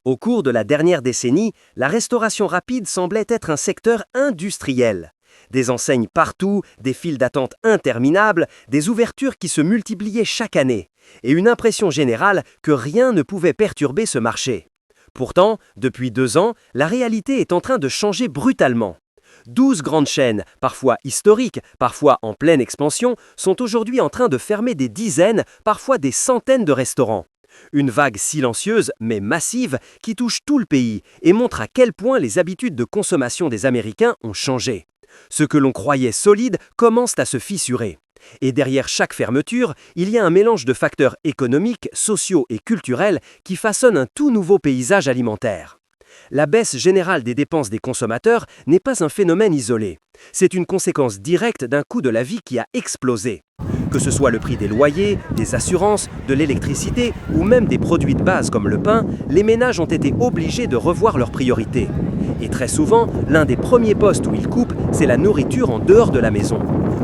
Au cours de la dernière décennie, la restauration rapide semblait être un secteur industriel. Des enseignes partout, des files d'attente interminables, des ouvertures qui se multipliaient chaque année, et une impression générale que rien ne pouvait perturber ce marché. Pourtant, depuis 2 ans, la réalité est en train de changer brutalement. 12 grandes chaînes, parfois historiques, parfois en pleine expansion, sont aujourd'hui en train de fermer des dizaines, parfois des centaines de restaurants. Une vague silencieuse mais massive qui touche tout le pays et montre à quel point les habitudes de consommation des Américains ont changé. Ce que l'on croyait solide commence à se fissurer. Et derrière chaque fermeture, il y a un mélange de facteurs économiques, sociaux et culturels qui façonnent un tout nouveau paysage alimentaire. La baisse générale des dépenses des consommateurs n'est pas un phénomène isolé. C'est une conséquence directe d'un coût de la vie qui a explosé. Que ce soit le prix des loyers, des assurances, de l'électricité ou même des produits de base comme le pain, les ménages ont été obligés de revoir leurs priorités. Et très souvent, l'un des premiers postes où ils coupent, c'est la nourriture en dehors de la maison.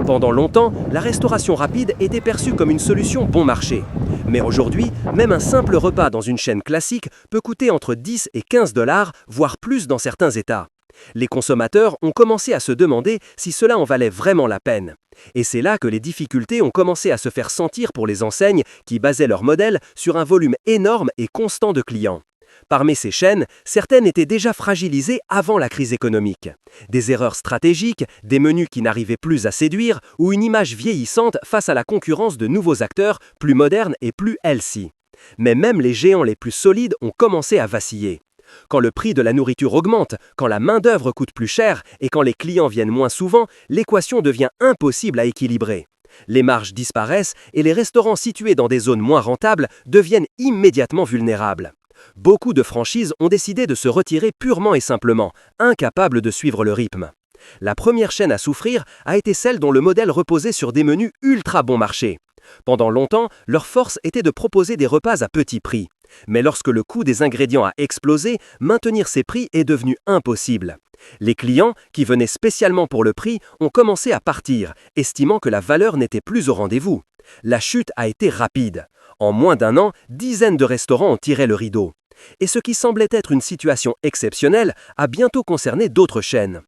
Pendant longtemps, la restauration rapide était perçue comme une solution bon marché. Mais aujourd'hui, même un simple repas dans une chaîne classique peut coûter entre 10 et 15 $, voire plus dans certains États. Les consommateurs ont commencé à se demander si cela en valait vraiment la peine. Et c'est là que les difficultés ont commencé à se faire sentir pour les enseignes qui basaient leur modèle sur un volume énorme et constant de clients. Parmi ces chaînes, certaines étaient déjà fragilisées avant la crise économique. Des erreurs stratégiques, des menus qui n'arrivaient plus à séduire ou une image vieillissante face à la concurrence de nouveaux acteurs plus modernes et plus healthy. Mais même les géants les plus solides ont commencé à vaciller. Quand le prix de la nourriture augmente, quand la main-d'œuvre coûte plus cher et quand les clients viennent moins souvent, l'équation devient impossible à équilibrer. Les marges disparaissent et les restaurants situés dans des zones moins rentables deviennent immédiatement vulnérables. Beaucoup de franchises ont décidé de se retirer purement et simplement, incapables de suivre le rythme. La première chaîne à souffrir a été celle dont le modèle reposait sur des menus ultra bon marché. Pendant longtemps, leur force était de proposer des repas à petit prix. Mais lorsque le coût des ingrédients a explosé, maintenir ces prix est devenu impossible. Les clients, qui venaient spécialement pour le prix, ont commencé à partir, estimant que la valeur n'était plus au rendez-vous. La chute a été rapide. En moins d'1 an, dizaines de restaurants ont tiré le rideau. Et ce qui semblait être une situation exceptionnelle a bientôt concerné d'autres chaînes.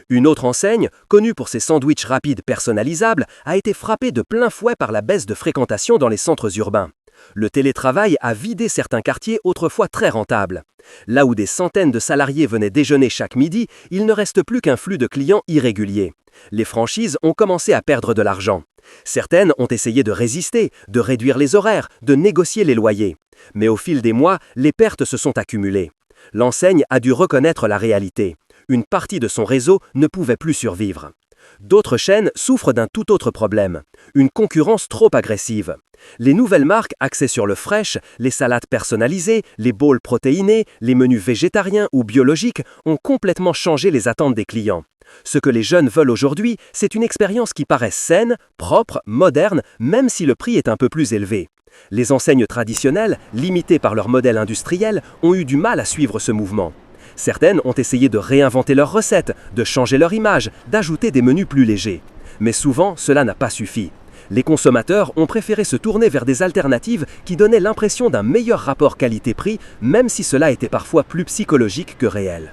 Une autre enseigne, connue pour ses sandwichs rapides personnalisables, a été frappée de plein fouet par la baisse de fréquentation dans les centres urbains. Le télétravail a vidé certains quartiers autrefois très rentables. Là où des centaines de salariés venaient déjeuner chaque midi, il ne reste plus qu'un flux de clients irrégulier. Les franchises ont commencé à perdre de l'argent. Certaines ont essayé de résister, de réduire les horaires, de négocier les loyers. Mais au fil des mois, les pertes se sont accumulées. L'enseigne a dû reconnaître la réalité. Une partie de son réseau ne pouvait plus survivre. D'autres chaînes souffrent d'un tout autre problème, une concurrence trop agressive. Les nouvelles marques axées sur le fresh, les salades personnalisées, les bowls protéinés, les menus végétariens ou biologiques ont complètement changé les attentes des clients. Ce que les jeunes veulent aujourd'hui, c'est une expérience qui paraît saine, propre, moderne, même si le prix est un peu plus élevé. Les enseignes traditionnelles, limitées par leur modèle industriel, ont eu du mal à suivre ce mouvement. Certaines ont essayé de réinventer leurs recettes, de changer leur image, d'ajouter des menus plus légers. Mais souvent, cela n'a pas suffi. Les consommateurs ont préféré se tourner vers des alternatives qui donnaient l'impression d'un meilleur rapport qualité-prix, même si cela était parfois plus psychologique que réel.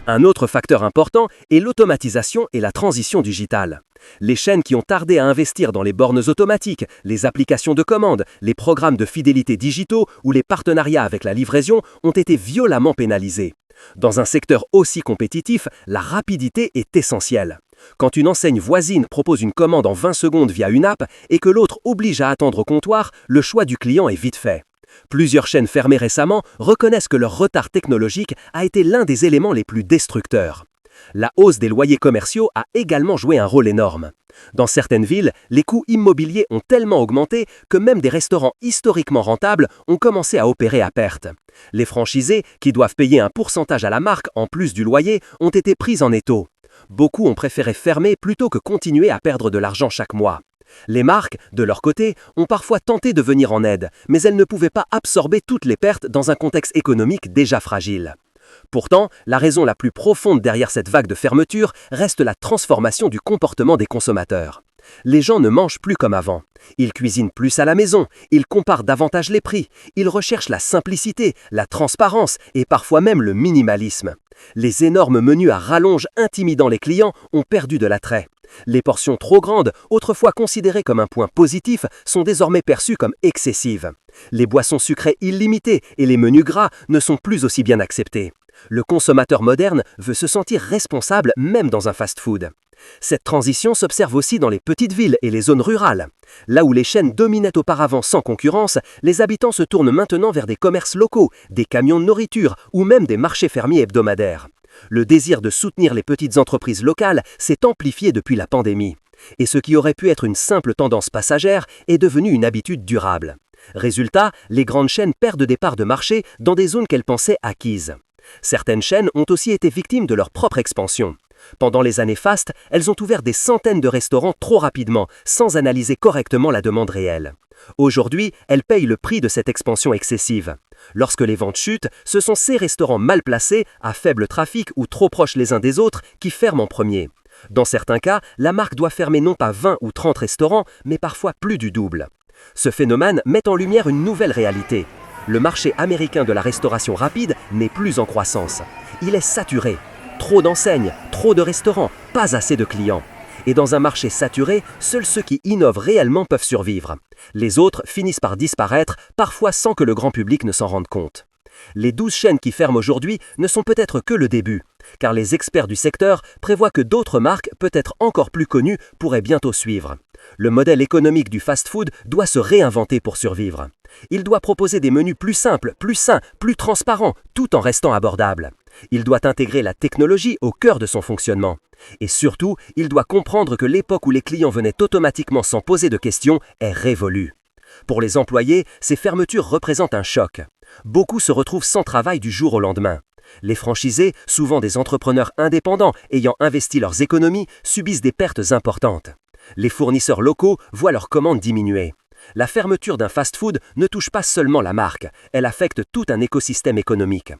Un autre facteur important est l'automatisation et la transition digitale. Les chaînes qui ont tardé à investir dans les bornes automatiques, les applications de commande, les programmes de fidélité digitaux ou les partenariats avec la livraison ont été violemment pénalisés. Dans un secteur aussi compétitif, la rapidité est essentielle. Quand une enseigne voisine propose une commande en 20 secondes via une app et que l'autre oblige à attendre au comptoir, le choix du client est vite fait. Plusieurs chaînes fermées récemment reconnaissent que leur retard technologique a été l'un des éléments les plus destructeurs. La hausse des loyers commerciaux a également joué un rôle énorme. Dans certaines villes, les coûts immobiliers ont tellement augmenté que même des restaurants historiquement rentables ont commencé à opérer à perte. Les franchisés, qui doivent payer un pourcentage à la marque en plus du loyer, ont été pris en étau. Beaucoup ont préféré fermer plutôt que continuer à perdre de l'argent chaque mois. Les marques, de leur côté, ont parfois tenté de venir en aide, mais elles ne pouvaient pas absorber toutes les pertes dans un contexte économique déjà fragile. Pourtant, la raison la plus profonde derrière cette vague de fermeture reste la transformation du comportement des consommateurs. Les gens ne mangent plus comme avant. Ils cuisinent plus à la maison, ils comparent davantage les prix, ils recherchent la simplicité, la transparence et parfois même le minimalisme. Les énormes menus à rallonge intimidant les clients ont perdu de l'attrait. Les portions trop grandes, autrefois considérées comme un point positif, sont désormais perçues comme excessives. Les boissons sucrées illimitées et les menus gras ne sont plus aussi bien acceptés. Le consommateur moderne veut se sentir responsable même dans un fast-food. Cette transition s'observe aussi dans les petites villes et les zones rurales. Là où les chaînes dominaient auparavant sans concurrence, les habitants se tournent maintenant vers des commerces locaux, des camions de nourriture ou même des marchés fermiers hebdomadaires. Le désir de soutenir les petites entreprises locales s'est amplifié depuis la pandémie. Et ce qui aurait pu être une simple tendance passagère est devenu une habitude durable. Résultat, les grandes chaînes perdent des parts de marché dans des zones qu'elles pensaient acquises. Certaines chaînes ont aussi été victimes de leur propre expansion. Pendant les années fastes, elles ont ouvert des centaines de restaurants trop rapidement, sans analyser correctement la demande réelle. Aujourd'hui, elles payent le prix de cette expansion excessive. Lorsque les ventes chutent, ce sont ces restaurants mal placés, à faible trafic ou trop proches les uns des autres, qui ferment en premier. Dans certains cas, la marque doit fermer non pas 20 ou 30 restaurants, mais parfois plus du double. Ce phénomène met en lumière une nouvelle réalité. Le marché américain de la restauration rapide n'est plus en croissance. Il est saturé. Trop d'enseignes, trop de restaurants, pas assez de clients. Et dans un marché saturé, seuls ceux qui innovent réellement peuvent survivre. Les autres finissent par disparaître, parfois sans que le grand public ne s'en rende compte. Les 12 chaînes qui ferment aujourd'hui ne sont peut-être que le début, car les experts du secteur prévoient que d'autres marques, peut-être encore plus connues, pourraient bientôt suivre. Le modèle économique du fast-food doit se réinventer pour survivre. Il doit proposer des menus plus simples, plus sains, plus transparents, tout en restant abordable. Il doit intégrer la technologie au cœur de son fonctionnement. Et surtout, il doit comprendre que l'époque où les clients venaient automatiquement sans poser de questions est révolue. Pour les employés, ces fermetures représentent un choc. Beaucoup se retrouvent sans travail du jour au lendemain. Les franchisés, souvent des entrepreneurs indépendants ayant investi leurs économies, subissent des pertes importantes. Les fournisseurs locaux voient leurs commandes diminuer. La fermeture d'un fast-food ne touche pas seulement la marque, elle affecte tout un écosystème économique.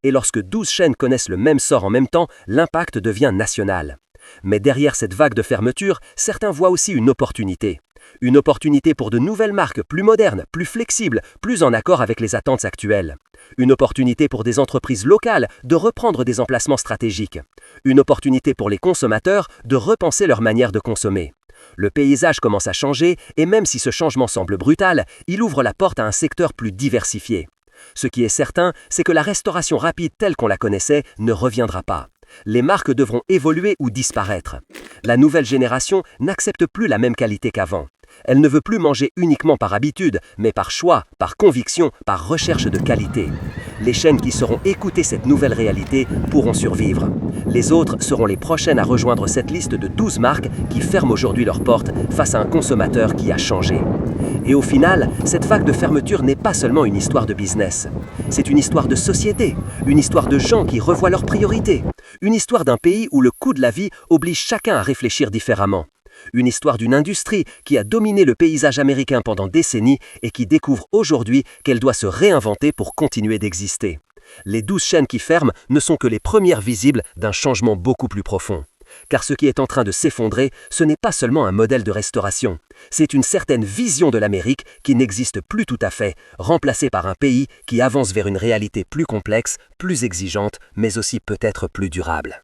Et lorsque 12 chaînes connaissent le même sort en même temps, l'impact devient national. Mais derrière cette vague de fermeture, certains voient aussi une opportunité. Une opportunité pour de nouvelles marques plus modernes, plus flexibles, plus en accord avec les attentes actuelles. Une opportunité pour des entreprises locales de reprendre des emplacements stratégiques. Une opportunité pour les consommateurs de repenser leur manière de consommer. Le paysage commence à changer et même si ce changement semble brutal, il ouvre la porte à un secteur plus diversifié. Ce qui est certain, c'est que la restauration rapide telle qu'on la connaissait ne reviendra pas. Les marques devront évoluer ou disparaître. La nouvelle génération n'accepte plus la même qualité qu'avant. Elle ne veut plus manger uniquement par habitude, mais par choix, par conviction, par recherche de qualité. Les chaînes qui sauront écouter cette nouvelle réalité pourront survivre. Les autres seront les prochaines à rejoindre cette liste de 12 marques qui ferment aujourd'hui leurs portes face à un consommateur qui a changé. Et au final, cette vague de fermeture n'est pas seulement une histoire de business. C'est une histoire de société, une histoire de gens qui revoient leurs priorités, une histoire d'un pays où le coût de la vie oblige chacun à réfléchir différemment. Une histoire d'une industrie qui a dominé le paysage américain pendant décennies et qui découvre aujourd'hui qu'elle doit se réinventer pour continuer d'exister. Les 12 chaînes qui ferment ne sont que les premières visibles d'un changement beaucoup plus profond. Car ce qui est en train de s'effondrer, ce n'est pas seulement un modèle de restauration. C'est une certaine vision de l'Amérique qui n'existe plus tout à fait, remplacée par un pays qui avance vers une réalité plus complexe, plus exigeante, mais aussi peut-être plus durable.